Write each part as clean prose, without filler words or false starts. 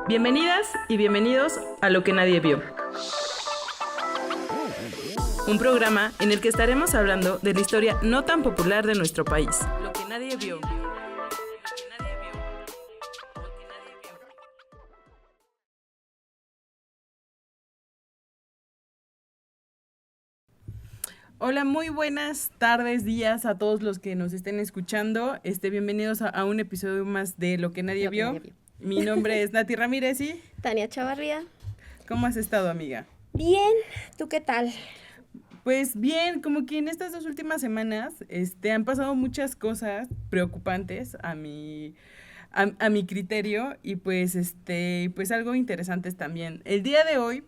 Bienvenidas y bienvenidos a Lo que nadie vio. Un programa en el que estaremos hablando de la historia no tan popular de nuestro país. Lo que nadie vio. Hola, muy buenas tardes, días a todos los que nos estén escuchando. Bienvenidos a un episodio más de Lo que nadie vio. Mi nombre es Nati Ramírez y Tania Chavarría. ¿Cómo has estado, amiga? Bien, ¿tú qué tal? Pues bien, como que en estas 2 últimas semanas han pasado muchas cosas preocupantes a mi criterio y pues pues algo interesantes también. El día de hoy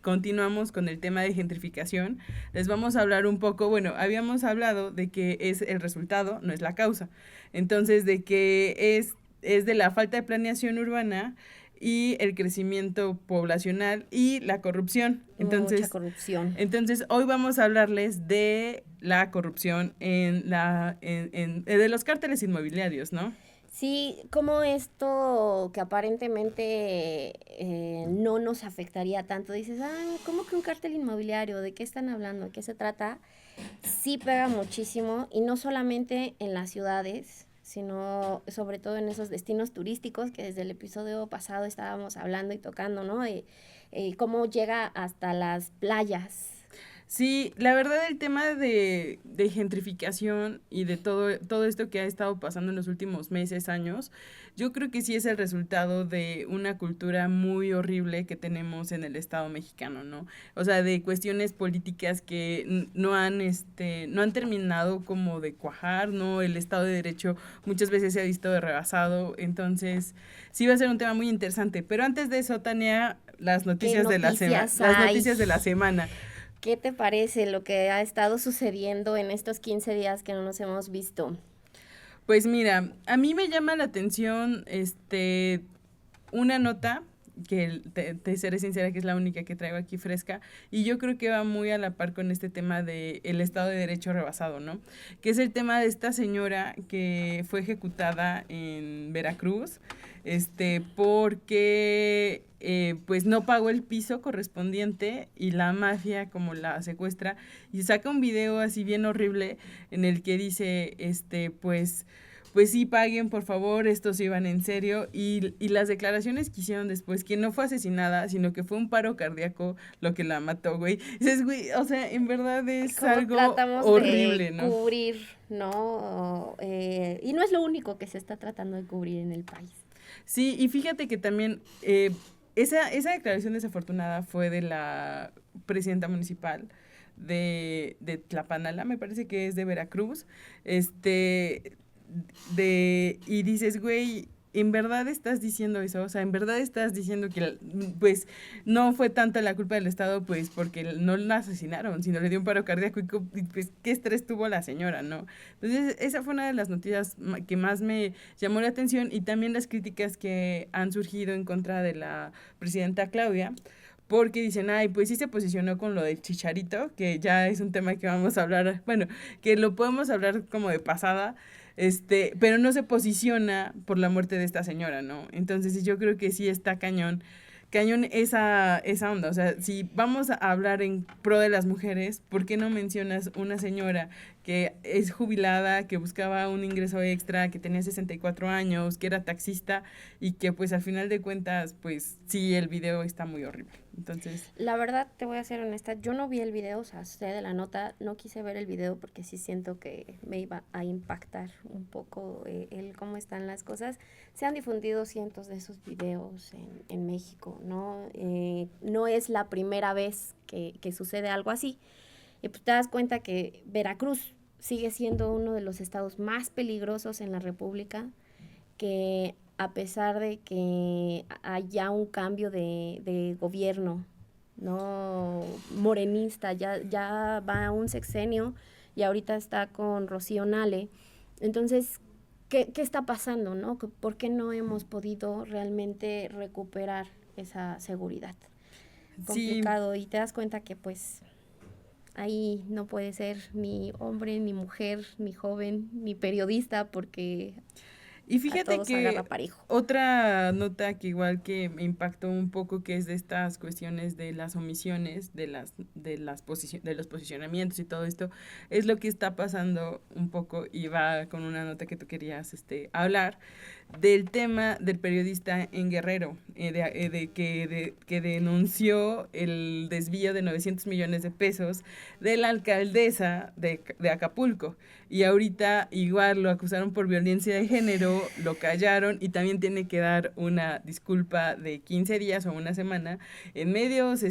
continuamos con el tema de gentrificación. Les vamos a hablar un poco, bueno, habíamos hablado de que es el resultado, no es la causa. Entonces, de que es de la falta de planeación urbana y el crecimiento poblacional y la corrupción. Mucha corrupción. Entonces, hoy vamos a hablarles de la corrupción de los cárteles inmobiliarios, ¿no? Sí, como esto que aparentemente no nos afectaría tanto, dices, ¿cómo que un cártel inmobiliario? ¿De qué están hablando? ¿De qué se trata? Sí pega muchísimo, y no solamente en las ciudades, sino sobre todo en esos destinos turísticos que desde el episodio pasado estábamos hablando y tocando, ¿no? Cómo llega hasta las playas. Sí, la verdad el tema de gentrificación y de todo esto que ha estado pasando en los últimos meses, años, yo creo que sí es el resultado de una cultura muy horrible que tenemos en el Estado mexicano, ¿no? O sea, de cuestiones políticas que no han terminado como de cuajar, ¿no? El Estado de Derecho muchas veces se ha visto rebasado, entonces sí va a ser un tema muy interesante. Pero antes de eso, Tania, las noticias de la semana. ¿Qué te parece lo que ha estado sucediendo en estos 15 días que no nos hemos visto? Pues mira, a mí me llama la atención una nota que te seré sincera que es la única que traigo aquí fresca, y yo creo que va muy a la par con este tema de el Estado de Derecho rebasado, ¿no? Que es el tema de esta señora que fue ejecutada en Veracruz, porque pues no pagó el piso correspondiente y la mafia como la secuestra y saca un video así bien horrible en el que dice, pues sí, paguen, por favor, estos iban en serio. Y las declaraciones que hicieron después, que no fue asesinada, sino que fue un paro cardíaco lo que la mató, güey. Dices, güey, o sea, en verdad es algo horrible, ¿no? Cubrir, ¿no? Y no es lo único que se está tratando de cubrir en el país. Sí, y fíjate que también esa declaración desafortunada fue de la presidenta municipal de Tlapanala, me parece que es de Veracruz, y dices, güey, ¿en verdad estás diciendo eso? O sea, ¿en verdad estás diciendo que, pues, no fue tanta la culpa del Estado, pues, porque no la asesinaron, sino le dio un paro cardíaco y pues, qué estrés tuvo la señora, ¿no? Entonces, esa fue una de las noticias que más me llamó la atención, y también las críticas que han surgido en contra de la presidenta Claudia, porque dicen, ay, pues sí se posicionó con lo del Chicharito, que ya es un tema que vamos a hablar, bueno, que lo podemos hablar como de pasada, pero no se posiciona por la muerte de esta señora, ¿no? Entonces yo creo que sí está cañón esa onda. O sea, si vamos a hablar en pro de las mujeres, ¿por qué no mencionas una señora que es jubilada, que buscaba un ingreso extra, que tenía 64 años, que era taxista y que pues al final de cuentas, pues sí, el video está muy horrible? Entonces, la verdad, te voy a ser honesta, yo no vi el video, o sea, sé de la nota, no quise ver el video porque sí siento que me iba a impactar un poco el cómo están las cosas. Se han difundido cientos de esos videos en México, ¿no? No es la primera vez que sucede algo así. Y pues te das cuenta que Veracruz sigue siendo uno de los estados más peligrosos en la República, que a pesar de que haya un cambio de gobierno, no morenista, ya va un sexenio y ahorita está con Rocío Nale. Entonces, ¿qué está pasando, no? ¿Por qué no hemos podido realmente recuperar esa seguridad? Complicado. Sí. Y te das cuenta que pues ahí no puede ser ni hombre, ni mujer, ni joven, ni periodista, porque Y a fíjate todos agarra que parejo. otra nota que igual que me impactó un poco, que es de estas cuestiones de las omisiones, de los posicionamientos y todo esto, es lo que está pasando un poco, y va con una nota que tú querías hablar, del tema del periodista en Guerrero, que denunció el desvío de 900 millones de pesos de la alcaldesa de Acapulco. Y ahorita igual lo acusaron por violencia de género, lo callaron y también tiene que dar una disculpa de 15 días o una semana en medios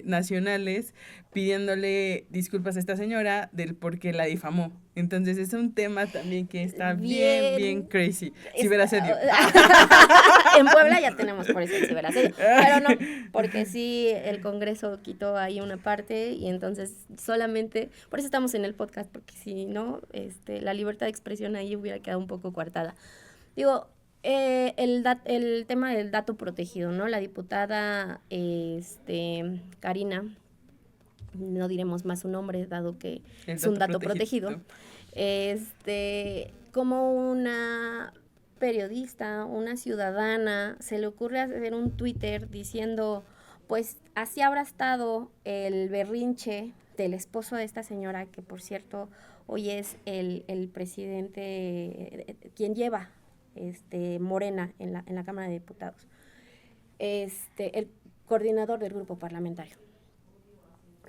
nacionales, pidiéndole disculpas a esta señora del por qué la difamó. Entonces es un tema también que está bien, bien Bien. crazy. Está- Ciberasedio. en Puebla ya tenemos por eso el ciberasedio, pero no, porque sí el Congreso quitó ahí una parte y entonces solamente, por eso estamos en el podcast, porque si no, la libertad de expresión ahí hubiera quedado un poco coartada. Digo, el tema del dato protegido, ¿no? La diputada Karina, no diremos más su nombre, dado que El es un dato dato protegido, como una periodista, una ciudadana, se le ocurre hacer un Twitter diciendo, pues así habrá estado el berrinche del esposo de esta señora, que por cierto hoy es el presidente, quien lleva Morena en la Cámara de Diputados, el coordinador del grupo parlamentario.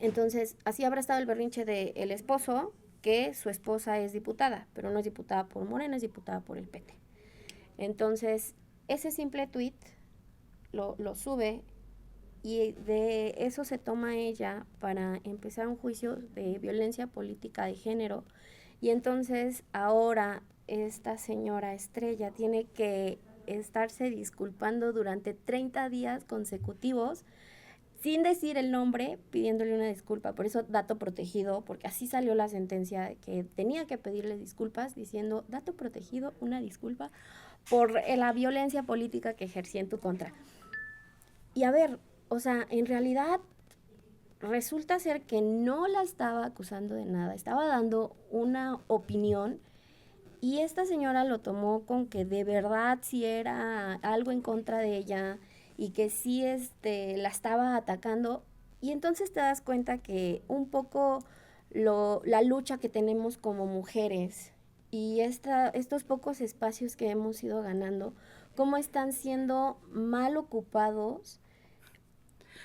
Entonces, así habrá estado el berrinche del esposo, que su esposa es diputada, pero no es diputada por Morena, es diputada por el PT. Entonces, ese simple tweet lo sube y de eso se toma ella para empezar un juicio de violencia política de género. Y entonces ahora esta señora Estrella tiene que estarse disculpando durante 30 días consecutivos sin decir el nombre, pidiéndole una disculpa. Por eso dato protegido, porque así salió la sentencia de que tenía que pedirle disculpas, diciendo dato protegido, una disculpa por la violencia política que ejercía en tu contra. Y a ver, o sea, en realidad resulta ser que no la estaba acusando de nada, estaba dando una opinión y esta señora lo tomó con que de verdad sí era algo en contra de ella y que sí la estaba atacando. Y entonces te das cuenta que un poco la lucha que tenemos como mujeres y estos pocos espacios que hemos ido ganando, cómo están siendo mal ocupados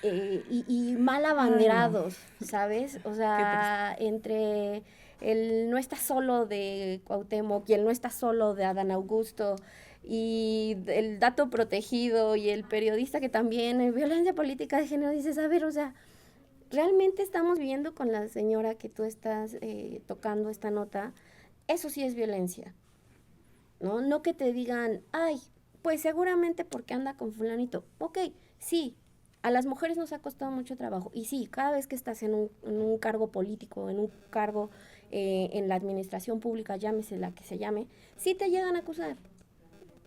y mal abanderados, no. ¿Sabes? O sea, entre el no está solo de Cuauhtémoc y el no está solo de Adán Augusto y el dato protegido y el periodista que también, violencia política de género, dices, a ver, o sea, realmente estamos viviendo con la señora que tú estás tocando esta nota, eso sí es violencia, ¿no? No que te digan, ay, pues seguramente porque anda con fulanito, ok, sí, a las mujeres nos ha costado mucho trabajo y sí, cada vez que estás en un cargo político, en un cargo en la administración pública, llámese la que se llame, sí te llegan a acusar,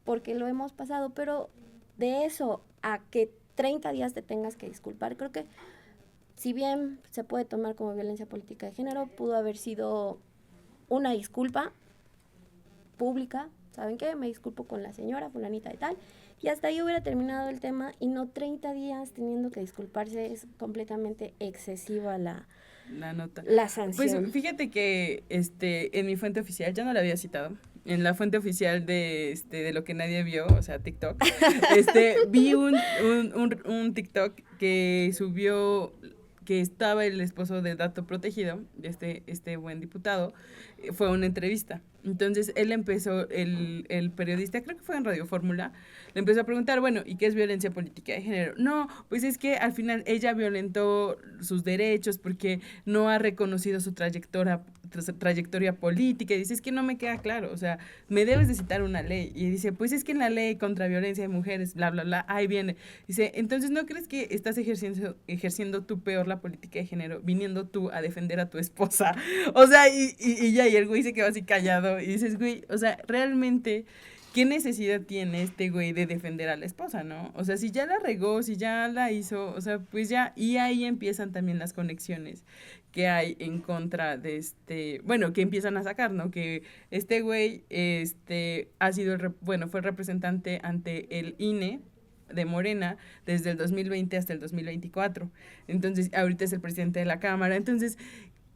porque lo hemos pasado, pero de eso a que 30 días te tengas que disculpar, creo que si bien se puede tomar como violencia política de género, pudo haber sido una disculpa pública, ¿saben qué? Me disculpo con la señora fulanita y tal, y hasta ahí hubiera terminado el tema y no 30 días teniendo que disculparse. Es completamente excesiva la nota. La sanción. Pues fíjate que en mi fuente oficial, ya no la había citado, en la fuente oficial de lo que nadie vio, o sea, TikTok, vi un TikTok que subió que estaba el esposo de dato protegido, este buen diputado, fue una entrevista. Entonces él empezó, el periodista, creo que fue en Radio Fórmula, le empezó a preguntar, bueno, ¿y qué es violencia política de género? No, pues es que al final ella violentó sus derechos porque no ha reconocido su trayectoria política, y dice, es que no me queda claro, o sea, me debes de citar una ley, y dice, pues es que en la ley contra violencia de mujeres, bla, bla, bla, ahí viene, dice, entonces ¿no crees que estás ejerciendo tú peor la política de género, viniendo tú a defender a tu esposa? O sea, y el güey se quedó así callado, y dices, güey, o sea, realmente ¿qué necesidad tiene este güey de defender a la esposa, no? O sea, si ya la regó, si ya la hizo, o sea, pues ya, y ahí empiezan también las conexiones que hay en contra de bueno, que empiezan a sacar, ¿no? Que este güey, ha sido, bueno, fue el representante ante el INE de Morena desde el 2020 hasta el 2024. Entonces, ahorita es el presidente de la Cámara. Entonces,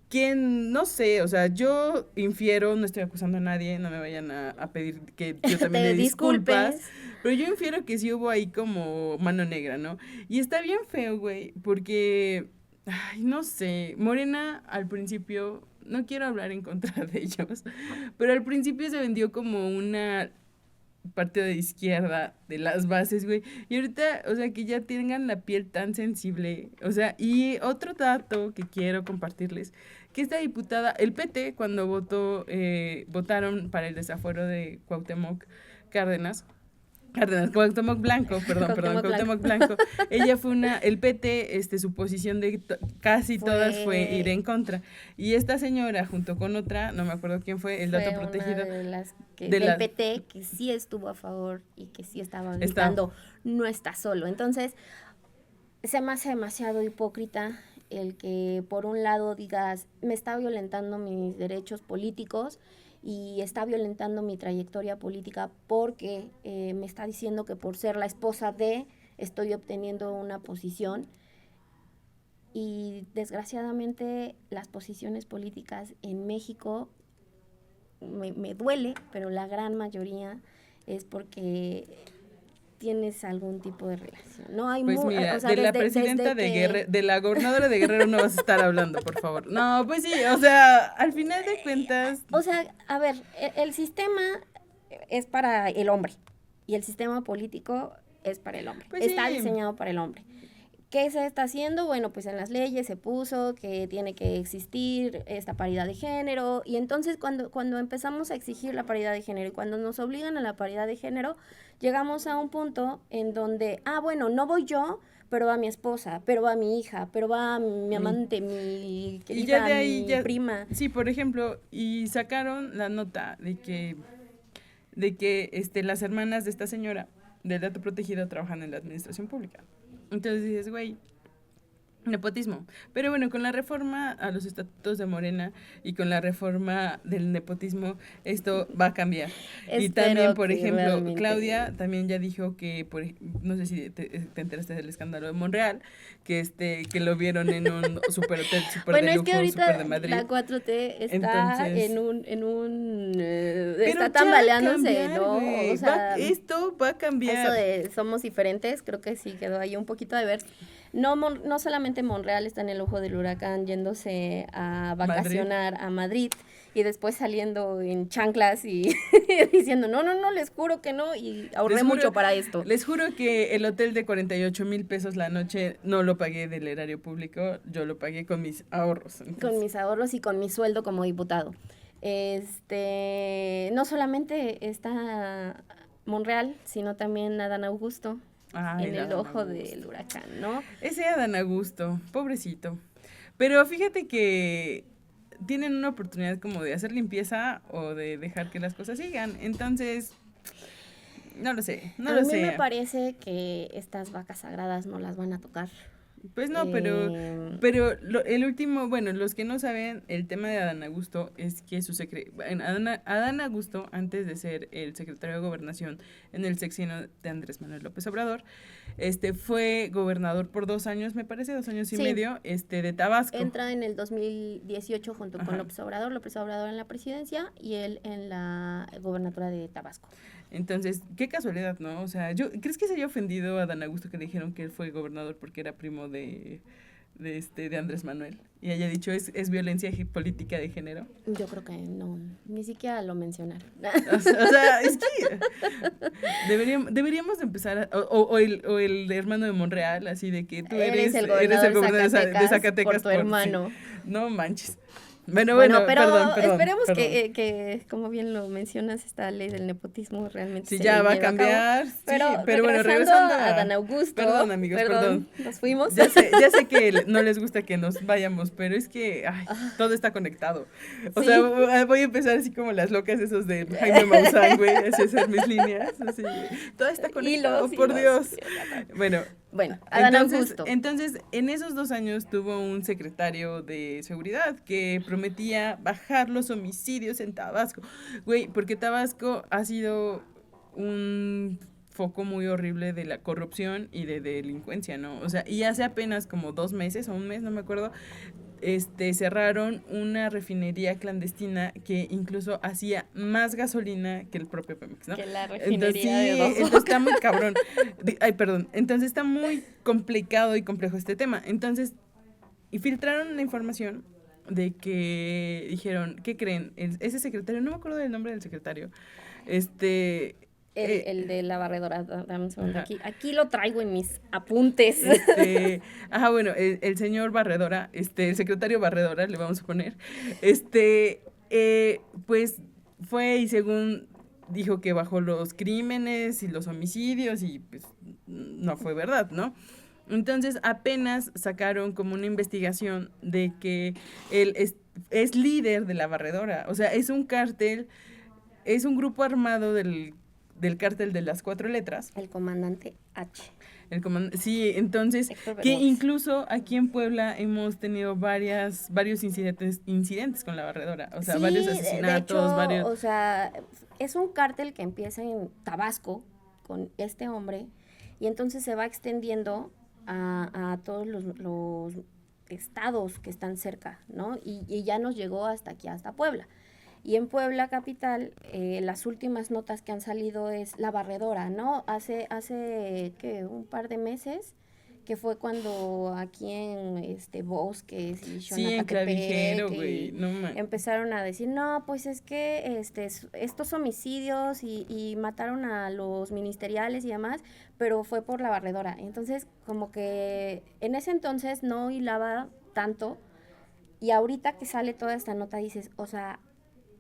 ¿quién? No sé, o sea, yo infiero, no estoy acusando a nadie, no me vayan a pedir que yo también Te le disculpas, disculpes. pero yo infiero que sí hubo ahí como mano negra, ¿no? Y está bien feo, güey, porque, ay, no sé, Morena al principio, no quiero hablar en contra de ellos, pero al principio se vendió como una partido de izquierda de las bases, güey. Y ahorita, o sea, que ya tengan la piel tan sensible. O sea, y otro dato que quiero compartirles, que esta diputada, el PT, cuando votaron para el desafuero de Cuauhtémoc Blanco, Cuauhtémoc Blanco. Ella fue el PT, su posición de casi todas fue ir en contra. Y esta señora, junto con otra, no me acuerdo quién fue, el dato protegido. De las del PT, que sí estuvo a favor y que sí estaba gritando, no está solo. Entonces, se me hace demasiado hipócrita el que por un lado digas, me está violentando mis derechos políticos, y está violentando mi trayectoria política porque me está diciendo que por ser la esposa de estoy obteniendo una posición. Y desgraciadamente las posiciones políticas en México me duele, pero la gran mayoría es porque tienes algún tipo de relación. No hay pues mira, o sea, de la presidenta de Guerrero, de la gobernadora de Guerrero no vas a estar hablando, por favor. No, pues sí, o sea, al final de cuentas. O sea, a ver, el sistema es para el hombre y el sistema político es para el hombre. Pues está diseñado para el hombre. ¿Qué se está haciendo? Bueno, pues en las leyes se puso que tiene que existir esta paridad de género, y entonces cuando empezamos a exigir la paridad de género y cuando nos obligan a la paridad de género, llegamos a un punto en donde, bueno, no voy yo, pero va mi esposa, pero va mi hija, pero va mi amante, mi querida, y ya de ahí, mi prima. Sí, por ejemplo, y sacaron la nota de que las hermanas de esta señora del dato protegido trabajan en la administración pública. Entonces dices, güey, nepotismo. Pero bueno, con la reforma a los estatutos de Morena y con la reforma del nepotismo, esto va a cambiar. Y también, por ejemplo, realmente Claudia también ya dijo que, no sé si te enteraste del escándalo de Monreal, que lo vieron en un super hotel, super de lujo, es que ahorita super de Madrid. La 4T está está tambaleándose, ¿no? O sea, esto va a cambiar. Eso de somos diferentes, creo que sí quedó ahí un poquito de ver. No solamente Monreal está en el ojo del huracán yéndose a vacacionar a Madrid y después saliendo en chanclas y diciendo, no, les juro que no, y ahorré mucho para esto. Les juro que el hotel de 48,000 pesos la noche no lo pagué del erario público, yo lo pagué con mis ahorros. Entonces. Con mis ahorros y con mi sueldo como diputado. No solamente está Monreal, sino también Adán Augusto. En el ojo del huracán, ¿no? Ese Adán Augusto, pobrecito. Pero fíjate que tienen una oportunidad como de hacer limpieza o de dejar que las cosas sigan. Entonces, no lo sé, A mí me parece que estas vacas sagradas no las van a tocar. Pues no, pero el último, bueno, los que no saben, el tema de Adán Augusto es que Adán Augusto, antes de ser el secretario de Gobernación en el sexenio de Andrés Manuel López Obrador, fue gobernador por 2 años, me parece, 2 años y medio, de Tabasco. Entra en el 2018 junto con López Obrador en la presidencia y él en la gobernatura de Tabasco. Entonces, qué casualidad, ¿no? O sea, ¿crees que se haya ofendido a Adán Augusto que le dijeron que él fue gobernador porque era primo de Andrés Manuel? Y haya dicho, ¿es violencia política de género? Yo creo que no, ni siquiera lo mencionaron. O sea, es que deberíamos empezar, o el hermano de Monreal, así de que tú eres el gobernador de Zacatecas por tu hermano. Sí. No manches. Bueno, Pero perdón. esperemos que, como bien lo mencionas, esta ley del nepotismo realmente Sí, se ya va a lleve cabo. cambiar, Pero, sí, pero bueno, regresando regresando a Dan Augusto, Perdón, amigos, perdón. nos fuimos. Ya sé que no les gusta que nos vayamos, pero es que, ay, todo está conectado. O sea, Sí. voy a empezar así como las locas esos de Jaime Maussan, güey, así hacer mis líneas, así. Todo está conectado, por Dios. Sí, Bueno, bueno, Adán entonces, Augusto. entonces, en esos 2 años tuvo un secretario de seguridad que prometía bajar los homicidios en Tabasco. Güey, porque Tabasco ha sido un foco muy horrible de la corrupción y de delincuencia, ¿no? O sea, y hace apenas como 2 meses o un mes, no me acuerdo, cerraron una refinería clandestina que incluso hacía más gasolina que el propio Pemex, ¿no? Que la Entonces, refinería de Dos entonces está muy cabrón. Ay, perdón. Entonces está muy complicado y complejo este tema. Entonces, y filtraron la información de que dijeron, ¿qué creen? Ese secretario, no me acuerdo del nombre del secretario, este... El de la barredora, dame un segundo, Ajá. aquí lo traigo en mis apuntes. Bueno, el señor Barredora, el secretario Barredora, le vamos a poner, pues fue y según dijo que bajó los crímenes y los homicidios y pues no fue verdad, ¿no? Entonces apenas sacaron como una investigación de que él es líder de la Barredora, o sea, es un cártel, es un grupo armado del cártel de las 4 letras. El comandante H. Sí, entonces, Héctor que Bermúdez. incluso aquí en Puebla hemos tenido varios incidentes con la barredora, o sea, Sí, varios de asesinatos, hecho, varios... o sea, es un cártel que empieza en Tabasco con este hombre y entonces se va extendiendo a todos los estados que están cerca, ¿no? Y ya nos llegó hasta aquí, hasta Puebla. Y en Puebla capital, las últimas notas que han salido es la barredora, ¿no? ¿Qué? Un par de meses, que fue cuando aquí en Bosques y Sí, en Clavijero, Xonacatepec güey, y no man. empezaron a decir, no, pues es que estos homicidios y mataron a los ministeriales y demás, pero fue por la barredora. Entonces, como que en ese entonces no hilaba tanto y ahorita que sale toda esta nota dices, o sea,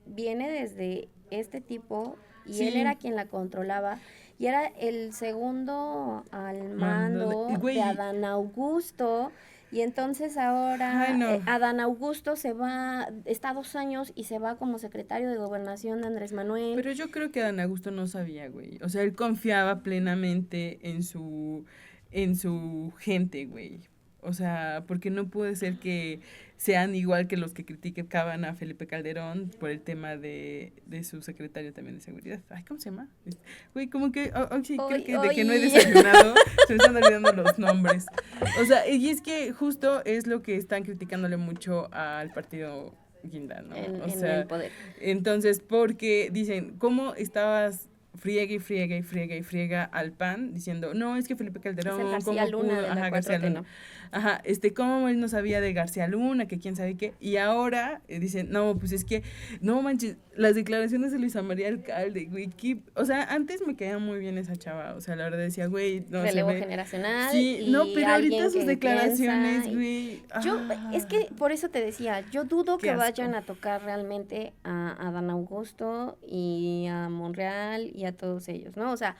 viene desde este tipo y él Sí, era quien la controlaba y era el segundo al mando mando de güey, Adán Augusto y entonces ay ahora no, Adán Augusto está 2 años y se va como secretario de gobernación de Andrés Manuel. pero yo creo que Dan Augusto no sabía, güey, o sea, él confiaba plenamente en su gente, güey. O sea, porque no puede ser que sean igual que los que criticaban a Felipe Calderón por el tema de su secretario también de seguridad. Ay, ¿cómo se llama? Güey, como que, sí, creo que de que no he desayunado, se me están olvidando los nombres. O sea, y es que justo es lo que están criticándole mucho al partido Guinda, ¿no? O En sea, el poder. entonces, porque dicen, ¿cómo estabas friega y friega y friega y friega al PAN diciendo, no, es que Felipe Es el Calderón, García ¿cómo Luna pudo? de la Ajá, García 4T, Luna. ¿no? Ajá, cómo él no sabía de García Luna, que quién sabe qué. Y ahora dicen, no, pues es que, no manches, las declaraciones de Luisa María Alcalde, güey, o sea, antes me caía muy bien esa chava, o sea, la verdad decía, güey, no Relevo se ve. generacional Sí, y no, pero ahorita alguien sus que declaraciones, piensa güey. es que por eso te decía, yo dudo Qué que asco. vayan a tocar realmente a Dan Augusto y a Monreal y a todos ellos, ¿no? O sea,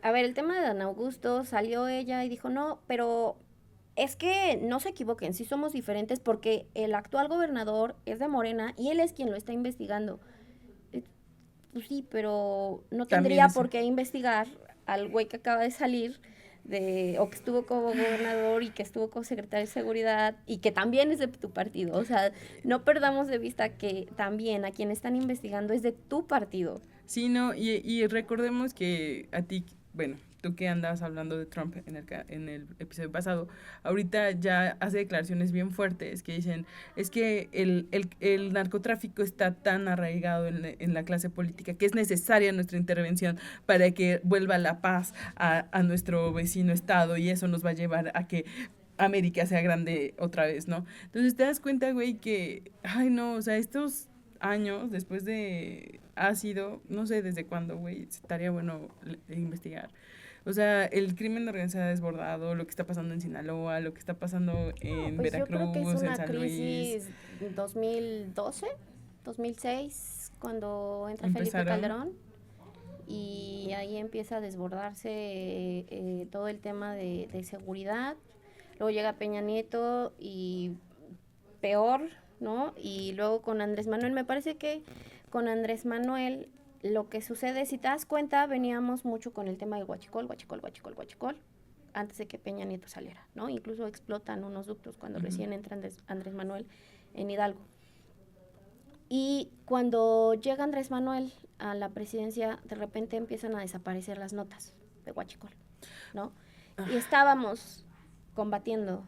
a ver, el tema de Dan Augusto, salió ella y dijo, no, pero es que no se equivoquen, sí somos diferentes porque el actual gobernador es de Morena y él es quien lo está investigando. Pues sí, pero no También tendría eso. por qué investigar al güey que acaba de salir o que estuvo como gobernador y que estuvo como secretario de seguridad y que también es de tu partido. O sea, no perdamos de vista que también a quien están investigando es de tu partido. Sí, no, y recordemos que a ti, bueno, tú que andabas hablando de Trump en el episodio pasado, ahorita ya hace declaraciones bien fuertes que dicen, es que el narcotráfico está tan arraigado en la clase política que es necesaria nuestra intervención para que vuelva la paz a nuestro vecino estado y eso nos va a llevar a que América sea grande otra vez, ¿no? Entonces te das cuenta, güey, que, ay no, o sea, estos años después de ha sido, no sé desde cuándo, güey, estaría bueno investigar. O sea, el crimen organizado desbordado, lo que está pasando en Sinaloa, lo que está pasando No, en pues yo creo que es Veracruz, en una San Luis, crisis 2012, 2006, cuando entra Felipe empezaron. Calderón y ahí empieza a desbordarse todo el tema de seguridad. Luego llega Peña Nieto y peor, ¿no? Y luego con Andrés Manuel, me parece que con Andrés Manuel lo que sucede, si te das cuenta, veníamos mucho con el tema del huachicol, huachicol, huachicol, huachicol, antes de que Peña Nieto saliera, ¿no? Incluso explotan unos ductos cuando Ujú. recién entra Andrés Manuel en Hidalgo. Y cuando llega Andrés Manuel a la presidencia, de repente empiezan a desaparecer las notas de huachicol, ¿no? Y estábamos combatiendo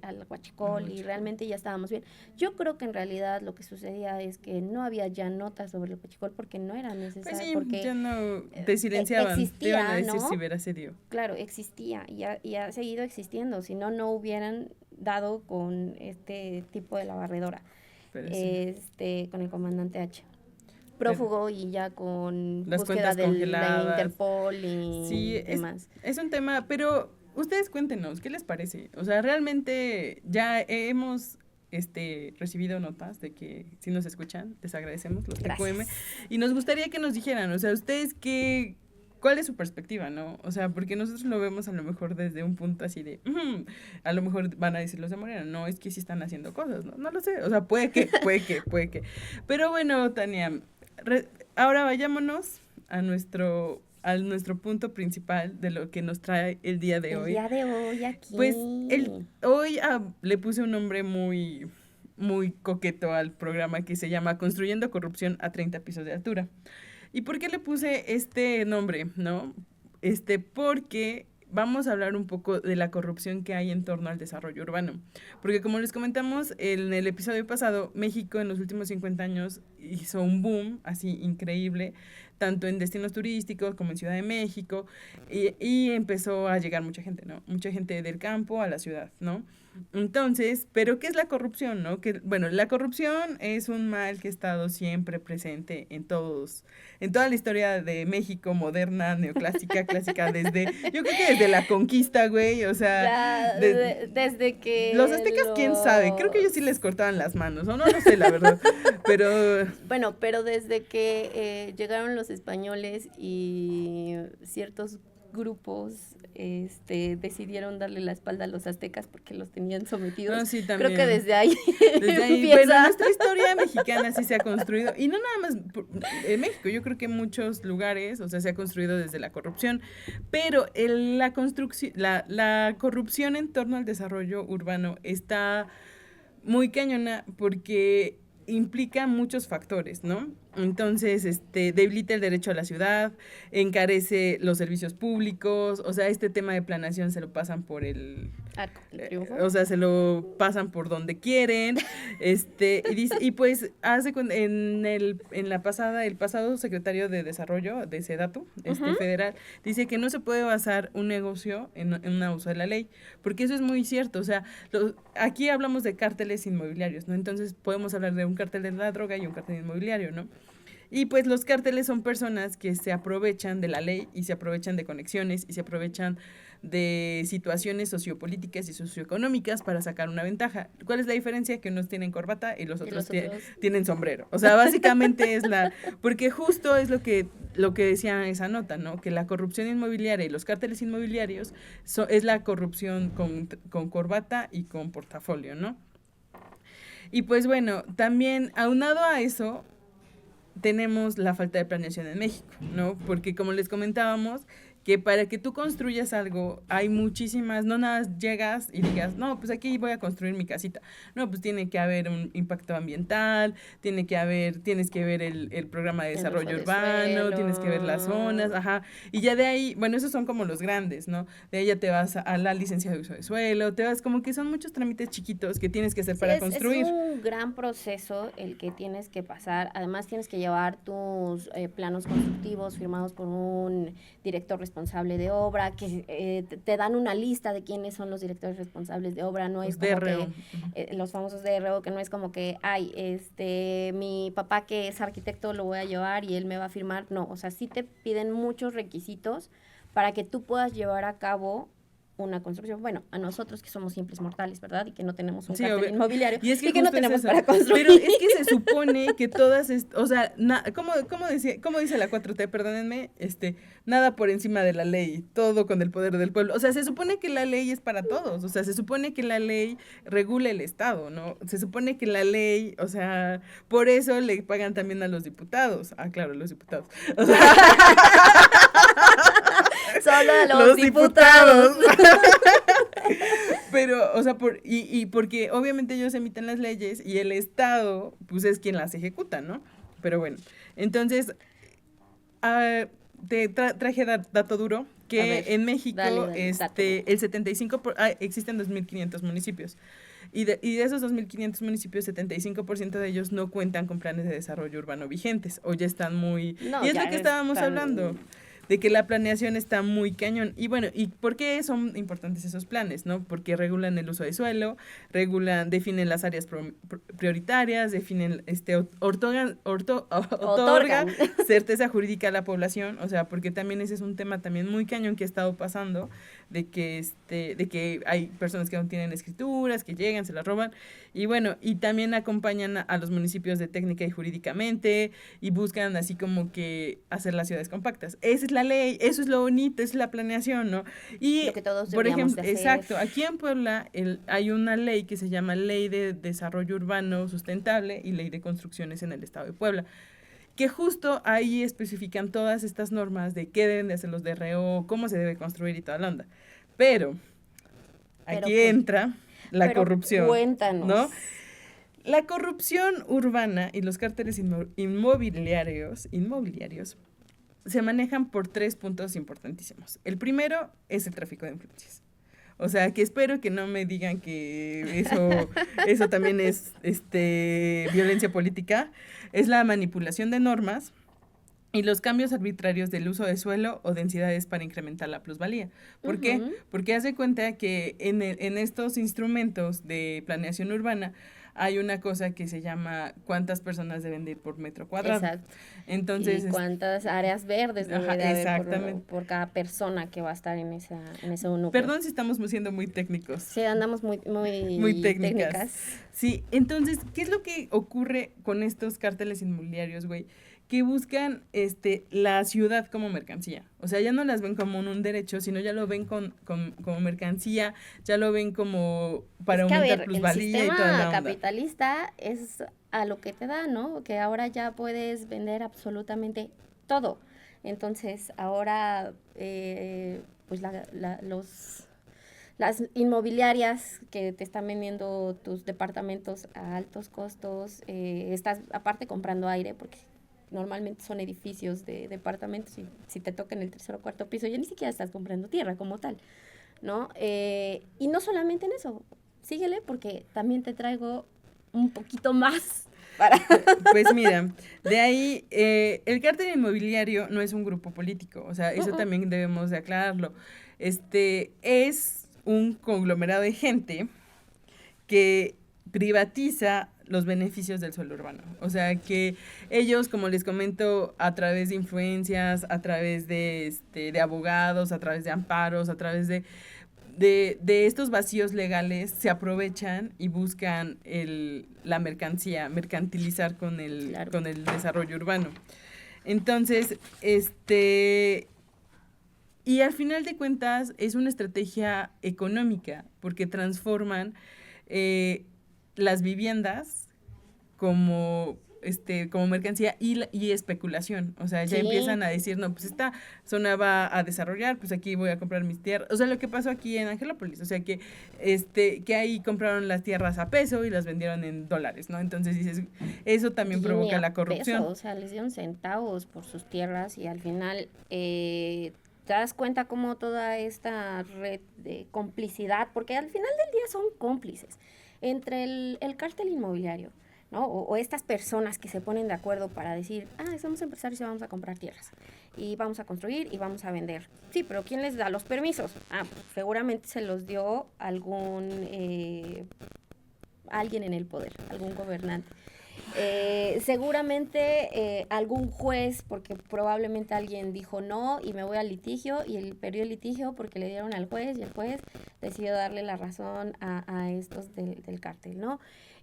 al huachicol y realmente ya estábamos bien. Yo creo que en realidad lo que sucedía es que no había ya notas sobre el huachicol porque no era Pues necesario, sí, porque ya no te silenciaban, te iban a existía, decir ¿no? ciberasedio. Claro, existía y ha seguido existiendo, si no, no hubieran dado con este tipo de la barredora, Pero sí, con el comandante H. pero Prófugo y ya con las búsqueda cuentas de congeladas. Interpol Sí, y demás. es un tema, pero ustedes cuéntenos, ¿qué les parece? O sea, realmente ya hemos recibido notas de que si nos escuchan, les agradecemos los TQM Gracias. y nos gustaría que nos dijeran, o sea, ustedes ¿cuál es su perspectiva, no? O sea, porque nosotros lo vemos a lo mejor desde un punto así de, a lo mejor van a decir los de Morena, no, es que sí están haciendo cosas, ¿no? No lo sé, o sea, puede que. Pero bueno, Tania, ahora vayámonos a nuestro punto principal de lo que nos trae el día de El hoy. día de hoy Pues aquí. hoy le puse un nombre muy coqueto al programa que se llama Construyendo Corrupción a 30 pisos de altura. ¿Y por qué le puse este nombre, no? Porque vamos a hablar un poco de la corrupción que hay en torno al desarrollo urbano. Porque como les comentamos en el episodio pasado, México en los últimos 50 años hizo un boom así increíble, tanto en destinos turísticos como en Ciudad de México, y empezó a llegar mucha gente, ¿no? Mucha gente del campo a la ciudad, ¿no? Entonces, ¿pero qué es la corrupción, no? Que, bueno, la corrupción es un mal que ha estado siempre presente en toda la historia de México moderna, neoclásica, clásica, yo creo que desde la conquista, güey, o sea, Ya desde los que aztecas, quién sabe, creo que ellos sí les los... cortaban las manos, o no, no sé, la verdad, pero Bueno, pero desde que llegaron los españoles y ciertos grupos decidieron darle la espalda a los aztecas porque los tenían sometidos, no, sí, creo que también. desde ahí Desde ahí, bueno, empieza. nuestra historia mexicana sí se ha construido, y no nada más en México, yo creo que en muchos lugares, o sea, se ha construido desde la corrupción, pero la corrupción en torno al desarrollo urbano está muy cañona porque implica muchos factores, ¿no? Entonces, debilita el derecho a la ciudad, encarece los servicios públicos, o sea, este tema de planeación se lo pasan por Arco del Triunfo. o sea, se lo pasan por donde quieren, y pues en la pasada, el pasado secretario de Desarrollo de Sedatu, federal, dice que no se puede basar un negocio en un uso de la ley, porque eso es muy cierto, o sea, aquí hablamos de cárteles inmobiliarios, ¿no? Entonces podemos hablar de un cártel de la droga y un cártel inmobiliario, ¿no? Y pues los cárteles son personas que se aprovechan de la ley y se aprovechan de conexiones y se aprovechan de situaciones sociopolíticas y socioeconómicas para sacar una ventaja. ¿Cuál es la diferencia? Que unos tienen corbata y los otros tienen sombrero. O sea, básicamente porque justo es lo que decía esa nota, ¿no? Que la corrupción inmobiliaria y los cárteles inmobiliarios es la corrupción con corbata y con portafolio, ¿no? Y pues bueno, también aunado a eso, tenemos la falta de planeación en México, ¿no? Porque como les comentábamos, que para que tú construyas algo hay muchísimas, no nada llegas y digas, no, pues aquí voy a construir mi casita. No, pues tiene que haber un impacto ambiental, tienes que ver el programa de desarrollo urbano, tienes que ver las zonas, ajá. Y ya de ahí, bueno, esos son como los grandes, ¿no? De ahí ya te vas a la licencia de uso de suelo, te vas como que son muchos trámites chiquitos que tienes que hacer para construir. Es un gran proceso el que tienes que pasar. Además tienes que llevar tus planos constructivos firmados por un director responsable de obra, que te dan una lista de quiénes son los directores responsables de obra, no es como que los famosos DRO, que no es como que, mi papá que es arquitecto lo voy a llevar y él me va a firmar, no, o sea, sí te piden muchos requisitos para que tú puedas llevar a cabo una construcción. Bueno, a nosotros que somos simples mortales, ¿verdad? Y que no tenemos un cartel inmobiliario y, es que no tenemos eso. para construir. Pero es que se supone que todas, o sea, ¿cómo dice la 4T? Perdónenme, nada por encima de la ley, todo con el poder del pueblo. O sea, se supone que la ley es para todos, o sea, se supone que la ley regula el Estado, ¿no? Se supone que la ley, o sea, por eso le pagan también a los diputados. Ah, claro, los diputados. O sea, solo a los diputados. Pero, o sea, porque obviamente ellos emiten las leyes y el Estado, pues es quien las ejecuta, ¿no? Pero bueno, entonces, te traje dato duro, que ver, en México, dale, el 75%, existen 2.500 municipios. Y de esos 2.500 municipios, 75% de ellos no cuentan con planes de desarrollo urbano vigentes, o ya están muy... No, y es lo que estábamos hablando, de que la planeación está muy cañón. Y bueno, ¿y por qué son importantes esos planes, no? Porque regulan el uso de suelo, definen las áreas prioritarias, definen, otorgan certeza jurídica a la población, o sea, porque también ese es un tema también muy cañón que ha estado pasando, de que hay personas que no tienen escrituras, que llegan, se las roban, y bueno, y también acompañan a los municipios de técnica y jurídicamente, y buscan así como que hacer las ciudades compactas. Esa es la ley, eso es lo bonito, es la planeación, ¿no? Y, lo que todos por ejemplo, de hacer. Exacto, aquí en Puebla hay una ley que se llama Ley de Desarrollo Urbano Sustentable y Ley de Construcciones en el Estado de Puebla, que justo ahí especifican todas estas normas de qué deben de hacer los DRO, cómo se debe construir y toda la onda. Pero aquí entra la corrupción. Cuéntanos. ¿No? La corrupción urbana y los cárteles inmobiliarios se manejan por 3 puntos importantísimos. El primero es el tráfico de influencias. O sea, que espero que no me digan que eso también es violencia política. Es la manipulación de normas y los cambios arbitrarios del uso de suelo o densidades para incrementar la plusvalía. ¿Por qué? Porque haz de cuenta que en estos instrumentos de planeación urbana hay una cosa que se llama cuántas personas deben de ir por metro cuadrado. Exacto. Entonces, y cuántas áreas verdes debe de haber por cada persona que va a estar en ese núcleo. Perdón si estamos siendo muy técnicos. Sí, andamos muy técnicas. Sí, entonces, ¿qué es lo que ocurre con estos cárteles inmobiliarios, güey? Que buscan la ciudad como mercancía. O sea, ya no las ven como un derecho, sino ya lo ven como mercancía, ya lo ven como para aumentar plusvalía y toda la onda. El sistema capitalista es a lo que te da, ¿no? Que ahora ya puedes vender absolutamente todo. Entonces, ahora, pues las inmobiliarias que te están vendiendo tus departamentos a altos costos, estás aparte comprando aire, porque normalmente son edificios de departamentos y si te toca en el 3º o 4º piso ya ni siquiera estás comprando tierra como tal, ¿no? Y no solamente en eso, síguele porque también te traigo un poquito más para... Pues mira, de ahí, el cártel inmobiliario no es un grupo político, o sea, eso también debemos de aclararlo. Es un conglomerado de gente que privatiza los beneficios del suelo urbano. O sea, que ellos, como les comento, a través de influencias, a través de abogados, a través de amparos, a través de estos vacíos legales, se aprovechan y buscan la mercancía, mercantilizar con el desarrollo urbano. Entonces, y al final de cuentas es una estrategia económica, porque transforman las viviendas como mercancía y especulación. O sea, ya empiezan a decir, no, pues esta zona va a desarrollar, pues aquí voy a comprar mis tierras. O sea, lo que pasó aquí en Angelópolis, o sea, que ahí compraron las tierras a peso y las vendieron en dólares, ¿no? Entonces dices, eso también provoca la corrupción. Peso, o sea, les dieron centavos por sus tierras y al final te das cuenta cómo toda esta red de complicidad, porque al final del día son cómplices entre el cártel inmobiliario, ¿no? O estas personas que se ponen de acuerdo para decir, somos empresarios y vamos a comprar tierras, y vamos a construir y vamos a vender. Sí, pero ¿quién les da los permisos? Seguramente se los dio alguien en el poder, algún gobernante. Seguramente algún juez, porque probablemente alguien dijo no y me voy al litigio, y él perdió el litigio porque le dieron al juez y el juez decidió darle la razón a estos del cártel, ¿no?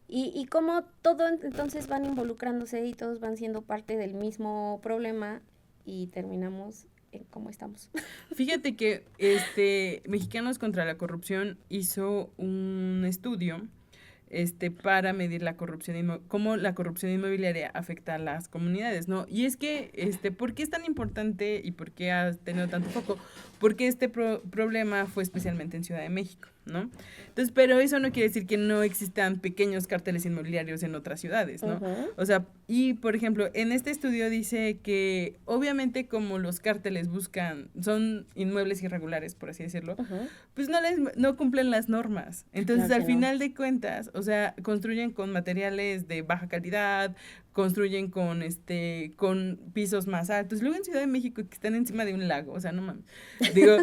Y como todo entonces van involucrándose y todos van siendo parte del mismo problema y terminamos en cómo estamos. Fíjate que Mexicanos contra la Corrupción hizo un estudio para medir la corrupción, cómo la corrupción inmobiliaria afecta a las comunidades, ¿no? Y es que, ¿por qué es tan importante y por qué ha tenido tanto foco? Porque este problema fue especialmente en Ciudad de México, ¿no? Entonces, pero eso no quiere decir que no existan pequeños cárteles inmobiliarios en otras ciudades, ¿no? O sea, y por ejemplo, en este estudio dice que obviamente como los cárteles son inmuebles irregulares, por así decirlo, pues no cumplen las normas. Entonces, claro, al final de cuentas, o sea, construyen con materiales de baja calidad, construyen con pisos más altos. Luego en Ciudad de México, que están encima de un lago, o sea, no mames. Digo,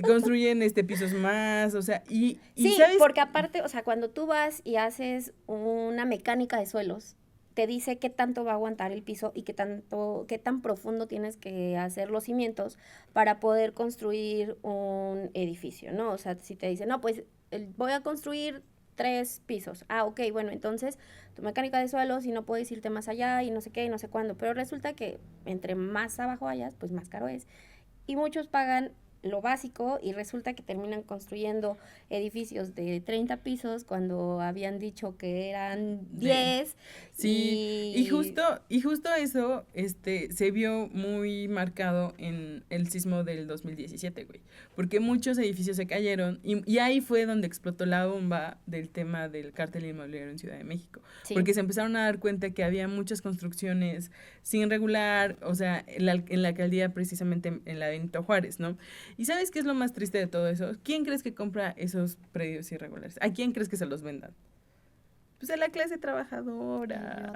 construyen pisos más, o sea, y sí, ¿sabes? Porque aparte, o sea, cuando tú vas y haces una mecánica de suelos, te dice qué tanto va a aguantar el piso y qué tan profundo tienes que hacer los cimientos para poder construir un edificio, ¿no? O sea, si te dice, no, pues voy a construir 3 pisos. Ah, ok, bueno, entonces tu mecánica de suelos y no puedes irte más allá y no sé qué y no sé cuándo. Pero resulta que entre más abajo vayas, pues más caro es. Y muchos pagan lo básico y resulta que terminan construyendo edificios de 30 pisos cuando habían dicho que eran 10. Sí, y justo eso se vio muy marcado en el sismo del 2017, güey, porque muchos edificios se cayeron y ahí fue donde explotó la bomba del tema del cártel inmobiliario en Ciudad de México, porque se empezaron a dar cuenta que había muchas construcciones sin regular, o sea, en la alcaldía precisamente en la Benito Juárez, ¿no? ¿Y sabes qué es lo más triste de todo eso? ¿Quién crees que compra esos predios irregulares? ¿A quién crees que se los vendan? Pues a la clase trabajadora.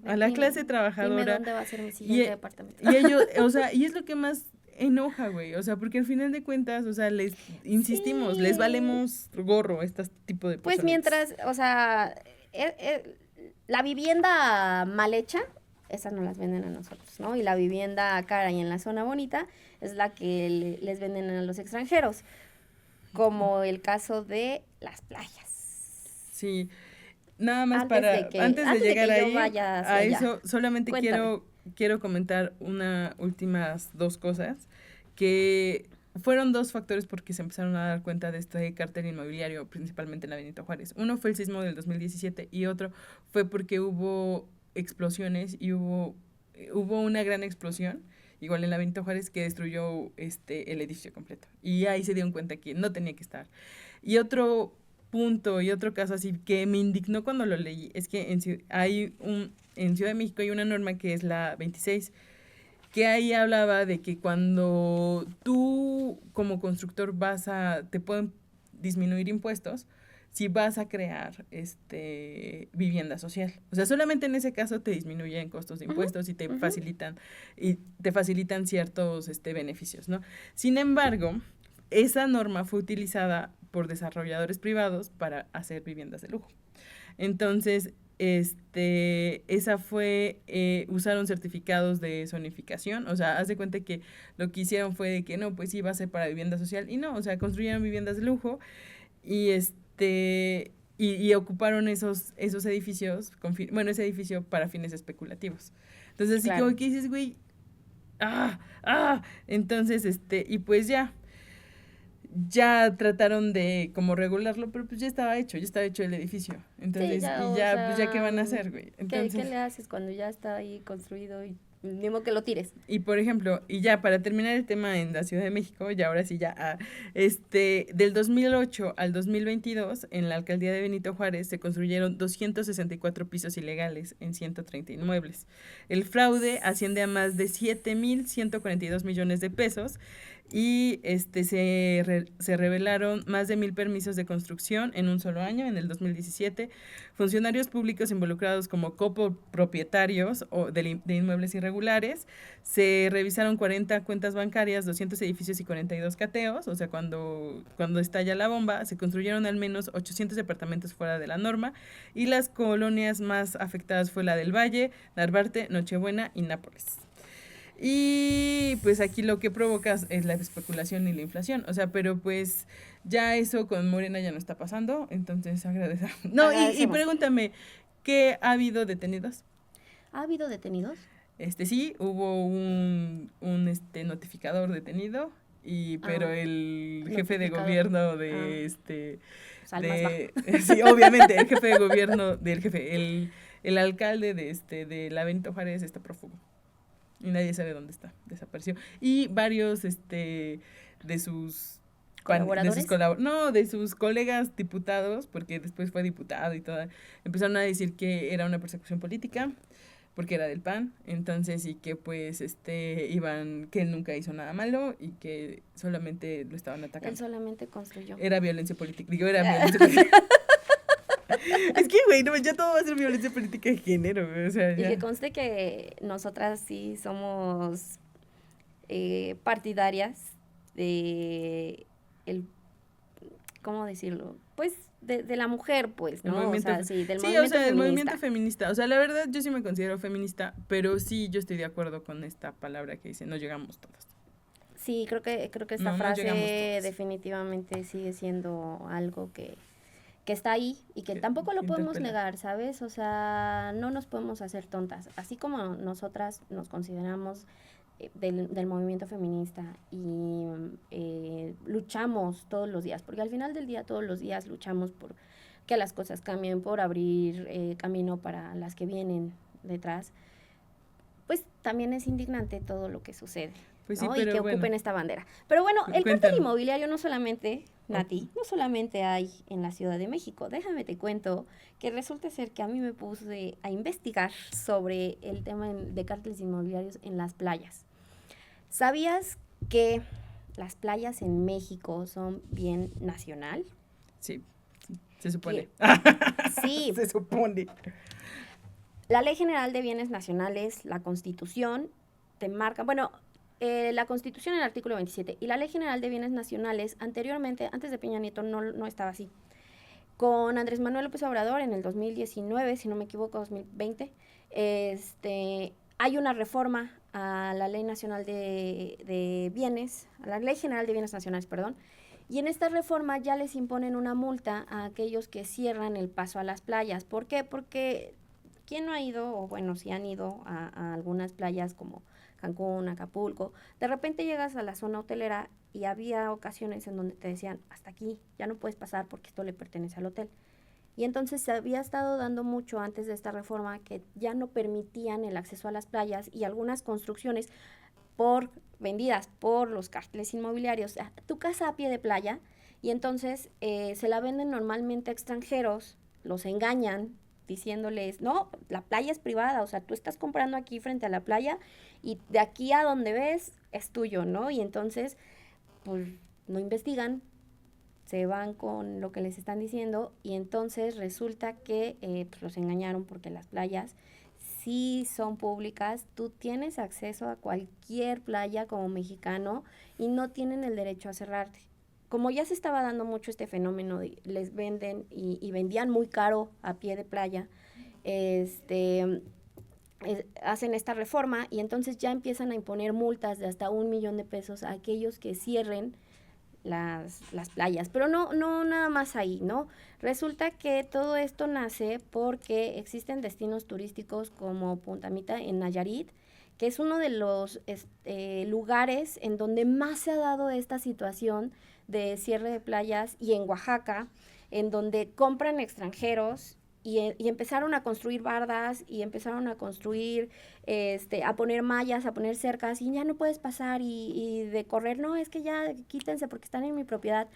A la clase trabajadora. Dime dónde va a ser mi siguiente departamento. Y ellos, o sea, y es lo que más enoja, güey. O sea, porque al final de cuentas, o sea, les insistimos, les valemos gorro este tipo de personas. Pues mientras, o sea, la vivienda mal hecha, esas no las venden a nosotros, ¿no? Y la vivienda cara y en la zona bonita es la que les venden a los extranjeros, como el caso de las playas. Sí, nada más antes de llegar ahí, a eso, solamente quiero comentar últimas 2 cosas, que fueron 2 factores porque se empezaron a dar cuenta de este cártel inmobiliario, principalmente en la Benito Juárez. Uno fue el sismo del 2017 y otro fue porque hubo explosiones y hubo una gran explosión, igual en la Benito Juárez, que destruyó el edificio completo. Y ahí se dieron cuenta que no tenía que estar. Y otro punto y otro caso así que me indignó cuando lo leí es que en Ciudad de México hay una norma que es la 26, que ahí hablaba de que cuando tú como constructor te pueden disminuir impuestos si vas a crear vivienda social. O sea, solamente en ese caso te disminuyen costos de impuestos y te facilitan ciertos beneficios, ¿no? Sin embargo, esa norma fue utilizada por desarrolladores privados para hacer viviendas de lujo. Entonces, esa fue, usaron certificados de zonificación, o sea, haz de cuenta que lo que hicieron fue de que no, pues sí va a ser para vivienda social, y no, o sea, construyeron viviendas de lujo, y y ocuparon esos edificios, ese edificio para fines especulativos. Entonces, así como que dices, güey, entonces, y pues ya trataron de como regularlo, pero pues ya estaba hecho el edificio. Entonces, sí, ya ¿qué van a hacer, güey? Entonces, ¿Qué le haces cuando ya está ahí construido y mismo que lo tires? Y por ejemplo, y ya para terminar el tema en la Ciudad de México, y ahora sí ya, del 2008 al 2022, en la alcaldía de Benito Juárez se construyeron 264 pisos ilegales en 130 inmuebles. El fraude asciende a más de 7,142 millones de pesos y se revelaron más de 1,000 permisos de construcción en un solo año, en el 2017. Funcionarios públicos involucrados como copropietarios de inmuebles irregulares. Se revisaron 40 cuentas bancarias, 200 edificios y 42 cateos. O sea, cuando estalla la bomba, se construyeron al menos 800 departamentos fuera de la norma. Y las colonias más afectadas fue la del Valle, Narvarte, Nochebuena y Nápoles. Y pues aquí lo que provoca es la especulación y la inflación. O sea, pero pues ya eso con Morena ya no está pasando. Entonces agradecemos. No, y pregúntame, ¿qué ha habido detenidos? ¿Ha habido detenidos? Sí, hubo un notificador detenido, pero el jefe de gobierno de sí, obviamente, el jefe de gobierno el alcalde de la Benito Juárez está prófugo. Y nadie sabe dónde está, desapareció. Y varios de sus ¿colaboradores? De sus colegas diputados, porque después fue diputado y todo, empezaron a decir que era una persecución política, porque era del PAN, entonces, y que pues que él nunca hizo nada malo y que solamente lo estaban atacando. Él solamente construyó. Era violencia política, era violencia política. Es que, güey, no, ya todo va a ser violencia política de género, güey, o sea, ya. Y que conste que nosotras sí somos partidarias de ¿cómo decirlo? Pues de la mujer, pues, ¿no? O sea, del movimiento feminista. O sea, la verdad, yo sí me considero feminista, pero sí, yo estoy de acuerdo con esta palabra que dice, no llegamos todas. Sí, creo que esta frase definitivamente sigue siendo algo que está ahí y que tampoco lo podemos negar, ¿sabes? O sea, no nos podemos hacer tontas. Así como nosotras nos consideramos del movimiento feminista y luchamos todos los días, porque al final del día todos los días luchamos por que las cosas cambien, por abrir camino para las que vienen detrás, pues también es indignante todo lo que sucede. Pues sí, ¿no? Y que ocupen esta bandera. Pero bueno, el cártel inmobiliario no solamente, Nati, no solamente hay en la Ciudad de México. Déjame te cuento que resulta ser que a mí me puse a investigar sobre el tema de cárteles inmobiliarios en las playas. ¿Sabías que las playas en México son bien nacional? Sí, se supone. Sí. Se supone. La Ley General de Bienes Nacionales, la Constitución, te marca, la Constitución en el artículo 27 y la Ley General de Bienes Nacionales, anteriormente, antes de Peña Nieto, no estaba así. Con Andrés Manuel López Obrador en el 2019, si no me equivoco, 2020, hay una reforma a la Ley Nacional de Bienes, a la Ley General de Bienes Nacionales, perdón, y en esta reforma ya les imponen una multa a aquellos que cierran el paso a las playas. ¿Por qué? Porque ¿quién no ha ido, o bueno, si han ido a algunas playas como Cancún, Acapulco, de repente llegas a la zona hotelera y había ocasiones en donde te decían, hasta aquí, ya no puedes pasar porque esto le pertenece al hotel? Y entonces se había estado dando mucho antes de esta reforma que ya no permitían el acceso a las playas y algunas construcciones vendidas por los cárteles inmobiliarios, tu casa a pie de playa, y entonces se la venden normalmente a extranjeros, los engañan, diciéndoles, no, la playa es privada, o sea, tú estás comprando aquí frente a la playa y de aquí a donde ves es tuyo, ¿no? Y entonces, pues, no investigan, se van con lo que les están diciendo y entonces resulta que pues los engañaron porque las playas sí son públicas, tú tienes acceso a cualquier playa como mexicano y no tienen el derecho a cerrarte. Como ya se estaba dando mucho este fenómeno, les venden y vendían muy caro a pie de playa, hacen esta reforma y entonces ya empiezan a imponer multas de hasta 1 millón de pesos a aquellos que cierren las playas, pero no nada más ahí, ¿no? Resulta que todo esto nace porque existen destinos turísticos como Punta Mita en Nayarit, que es uno de los lugares en donde más se ha dado esta situación de cierre de playas, y en Oaxaca, en donde compran extranjeros y empezaron a construir bardas y empezaron a construir, a poner mallas, a poner cercas y ya no puedes pasar y de correr, no, es que ya quítense porque están en mi propiedad.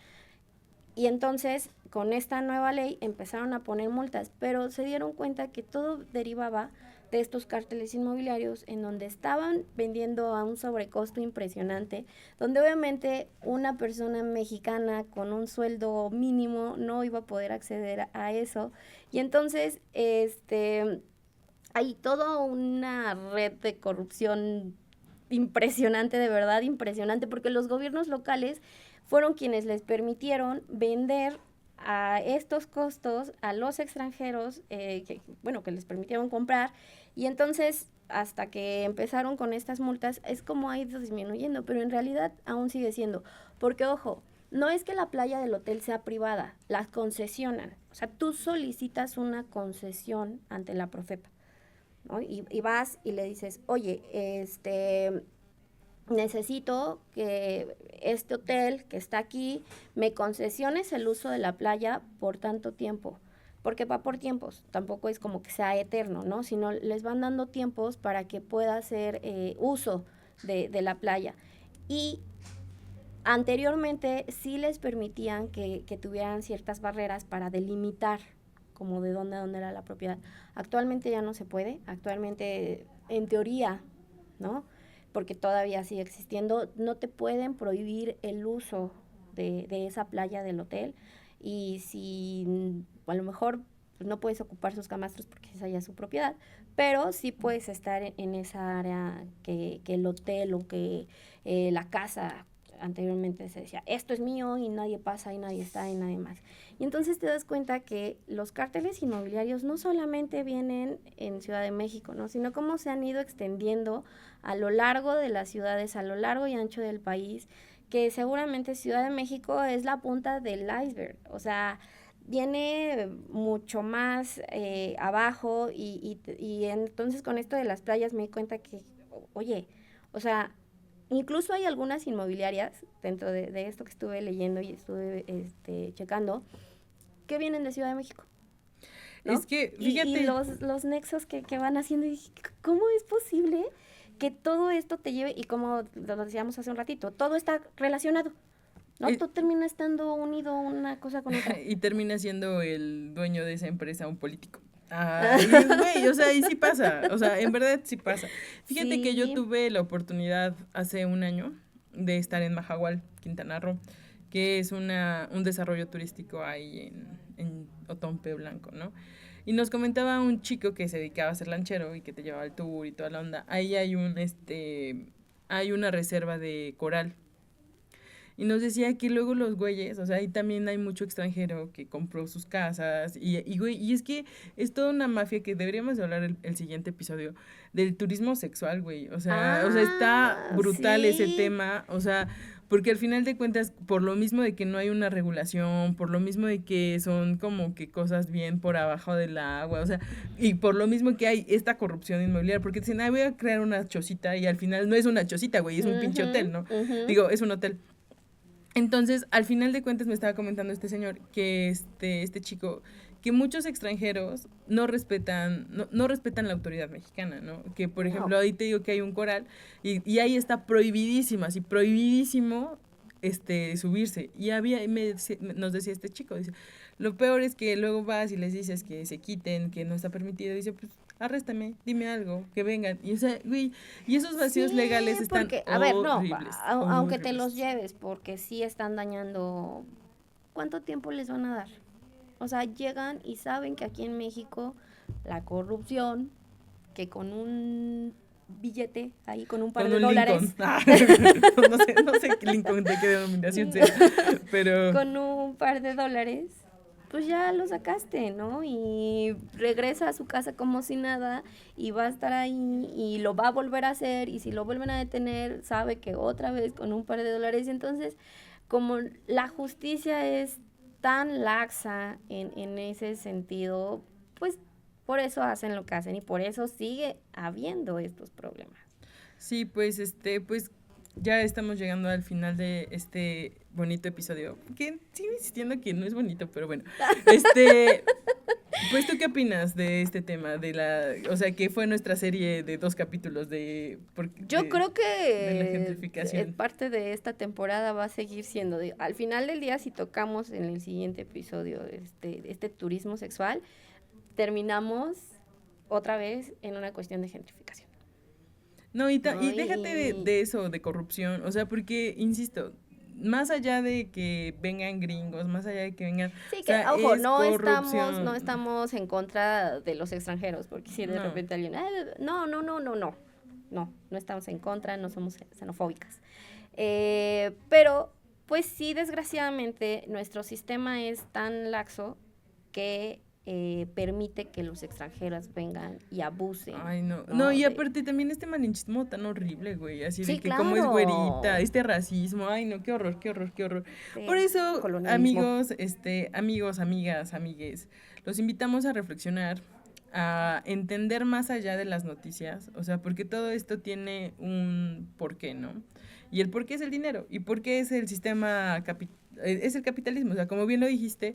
Y entonces con esta nueva ley empezaron a poner multas, pero se dieron cuenta que todo derivaba de estos cárteles inmobiliarios en donde estaban vendiendo a un sobrecosto impresionante, donde obviamente una persona mexicana con un sueldo mínimo no iba a poder acceder a eso. Y entonces, hay toda una red de corrupción impresionante, de verdad impresionante, porque los gobiernos locales fueron quienes les permitieron vender a estos costos a los extranjeros, que les permitieron comprar, y entonces hasta que empezaron con estas multas es como ha ido disminuyendo, pero en realidad aún sigue siendo, porque ojo, no es que la playa del hotel sea privada, la concesionan, o sea, tú solicitas una concesión ante la Profepa, ¿no? Y vas y le dices, oye, necesito que este hotel que está aquí me concesiones el uso de la playa por tanto tiempo, porque va por tiempos, tampoco es como que sea eterno, ¿no? Sino les van dando tiempos para que pueda hacer uso de la playa. Y anteriormente sí les permitían que tuvieran ciertas barreras para delimitar como de dónde era la propiedad. Actualmente ya no se puede, actualmente en teoría, ¿no? Porque todavía sigue existiendo, no te pueden prohibir el uso de esa playa del hotel, y si a lo mejor pues, no puedes ocupar sus camastros porque esa ya es su propiedad, pero sí puedes estar en esa área que el hotel o que la casa anteriormente se decía, esto es mío y nadie pasa y nadie está y nadie más. Y entonces te das cuenta que los cárteles inmobiliarios no solamente vienen en Ciudad de México, ¿no? Sino cómo se han ido extendiendo a lo largo de las ciudades, a lo largo y ancho del país, que seguramente Ciudad de México es la punta del iceberg, o sea, viene mucho más abajo y entonces con esto de las playas me di cuenta que, oye, o sea, incluso hay algunas inmobiliarias dentro de esto que estuve leyendo y estuve checando que vienen de Ciudad de México, ¿no? Es que, fíjate. Y los nexos que van haciendo, y dije, ¿cómo es posible que todo esto te lleve? Y como lo decíamos hace un ratito, todo está relacionado, ¿no? Tú termina estando unido una cosa con otra. Y termina siendo el dueño de esa empresa un político. Ay, güey, o sea, y sí pasa, o sea, en verdad sí pasa. Fíjate que yo tuve la oportunidad hace un año de estar en Majahual, Quintana Roo, que es un desarrollo turístico ahí en Otompe Blanco, ¿no? Y nos comentaba un chico que se dedicaba a ser lanchero y que te llevaba el tour y toda la onda. Ahí hay hay una reserva de coral. Y nos decía que luego los güeyes, o sea, ahí también hay mucho extranjero que compró sus casas. Güey, y es que es toda una mafia que deberíamos hablar el siguiente episodio del turismo sexual, güey. O sea, está brutal ese tema. O sea, porque al final de cuentas, por lo mismo de que no hay una regulación, por lo mismo de que son como que cosas bien por abajo del agua, o sea, y por lo mismo que hay esta corrupción inmobiliaria, porque dicen, voy a crear una chocita y al final no es una chocita, güey, es un pinche hotel, ¿no? Digo, es un hotel. Entonces, al final de cuentas me estaba comentando este señor que este chico, que muchos extranjeros no respetan la autoridad mexicana, ¿no? Que, por ejemplo, ahí te digo que hay un coral y ahí está prohibidísimo, así prohibidísimo subirse. Y nos decía este chico, dice, lo peor es que luego vas y les dices que se quiten, que no está permitido, dice, pues arréstame, dime algo, que vengan. Y o sea, güey, y esos vacíos legales están horribles. A ver, no, aunque te los lleves, porque sí están dañando, ¿cuánto tiempo les van a dar? O sea, llegan y saben que aquí en México la corrupción, que con un billete ahí, con un par de dólares. no sé qué Lincoln de qué denominación sea, pero con un par de dólares pues ya lo sacaste, ¿no? Y regresa a su casa como si nada y va a estar ahí y lo va a volver a hacer, y si lo vuelven a detener, sabe que otra vez con un par de dólares. Entonces, como la justicia es tan laxa en ese sentido, pues por eso hacen lo que hacen y por eso sigue habiendo estos problemas. Sí, pues pues ya estamos llegando al final de este bonito episodio, que sigo insistiendo que no es bonito, pero bueno. Pues, ¿tú qué opinas de este tema? O sea, que fue nuestra serie de 2 capítulos Yo creo que de la gentrificación. Parte de esta temporada va a seguir siendo, al final del día, si tocamos en el siguiente episodio este turismo sexual, terminamos otra vez en una cuestión de gentrificación. No, y déjate de eso, de corrupción, o sea, porque, insisto, más allá de que vengan gringos, más allá de que vengan... Sí, o sea, ojo, es no corrupción. estamos en contra de los extranjeros, porque si de repente alguien, no estamos en contra, no somos xenofóbicas. Pero, pues sí, desgraciadamente, nuestro sistema es tan laxo que permite que los extranjeros vengan y abusen. Ay, no, y aparte también este malinchismo tan horrible, güey, así sí, de que claro. cómo es güerita, este racismo, ay, no, qué horror. Sí, por eso, amigos, amigas, amigues, los invitamos a reflexionar, a entender más allá de las noticias, o sea, porque todo esto tiene un porqué, ¿no? Y el porqué es el dinero, y porqué es el sistema es el capitalismo, o sea, como bien lo dijiste,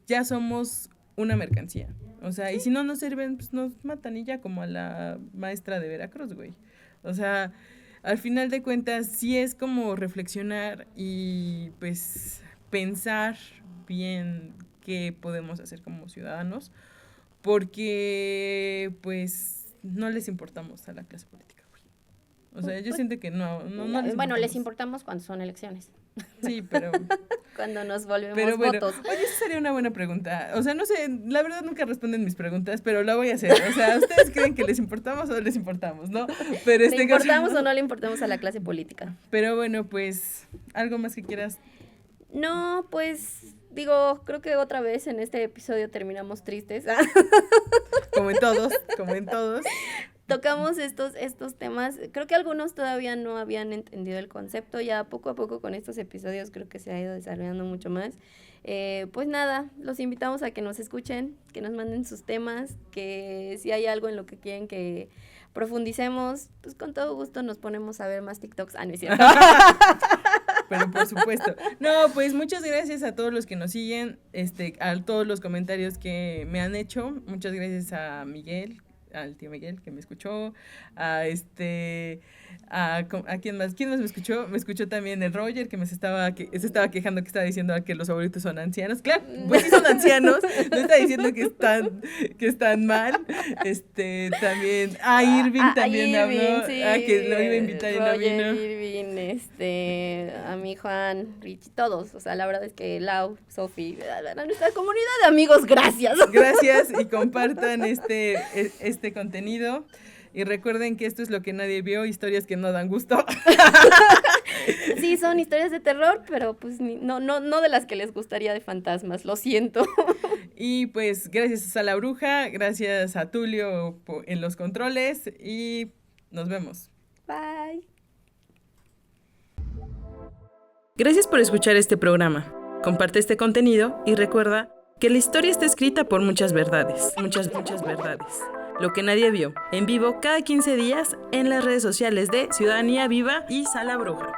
ya somos una mercancía, o sea, y si no nos sirven, pues nos matan y ya, como a la maestra de Veracruz, güey. O sea, al final de cuentas sí es como reflexionar y pues pensar bien qué podemos hacer como ciudadanos, porque pues no les importamos a la clase política, güey. O sea, yo siento que no les importamos cuando son elecciones. Sí, pero... cuando nos volvemos votos. Oye, esa sería una buena pregunta. O sea, no sé, la verdad nunca responden mis preguntas, pero la voy a hacer. O sea, ¿ustedes creen que les importamos o no les importamos, no? Pero ¿Le importamos o no le importamos a la clase política? Pero bueno, pues, ¿algo más que quieras? No, pues, digo, creo que otra vez en este episodio terminamos tristes. Como en todos. Tocamos estos temas, creo que algunos todavía no habían entendido el concepto, ya poco a poco con estos episodios creo que se ha ido desarrollando mucho más. Pues nada, los invitamos a que nos escuchen, que nos manden sus temas, que si hay algo en lo que quieren que profundicemos, pues con todo gusto nos ponemos a ver más TikToks. No es cierto. Pero por supuesto. No, pues muchas gracias a todos los que nos siguen, a todos los comentarios que me han hecho. Muchas gracias a Miguel, al tío Miguel que me escuchó, a quién más me escuchó. Me escuchó también el Roger que se estaba quejando, que estaba diciendo que los abuelitos son ancianos. Claro, pues sí son ancianos, no está diciendo que están mal. También Irving también habló, sí, que lo iba a invitar y no vino. Irving, a mi Juan, Rich, todos, o sea, la verdad es que Lau, Sofi, a nuestra comunidad de amigos, gracias y compartan este contenido. Y recuerden que esto es lo que nadie vio, historias que no dan gusto. Sí, son historias de terror, pero pues no de las que les gustaría de fantasmas, lo siento. Y pues gracias a la bruja, gracias a Tulio en los controles y nos vemos. Bye. Gracias por escuchar este programa. Comparte este contenido y recuerda que la historia está escrita por muchas verdades. Muchas verdades. Lo que nadie vio, en vivo cada 15 días en las redes sociales de Ciudadanía Viva y Sala Bruja.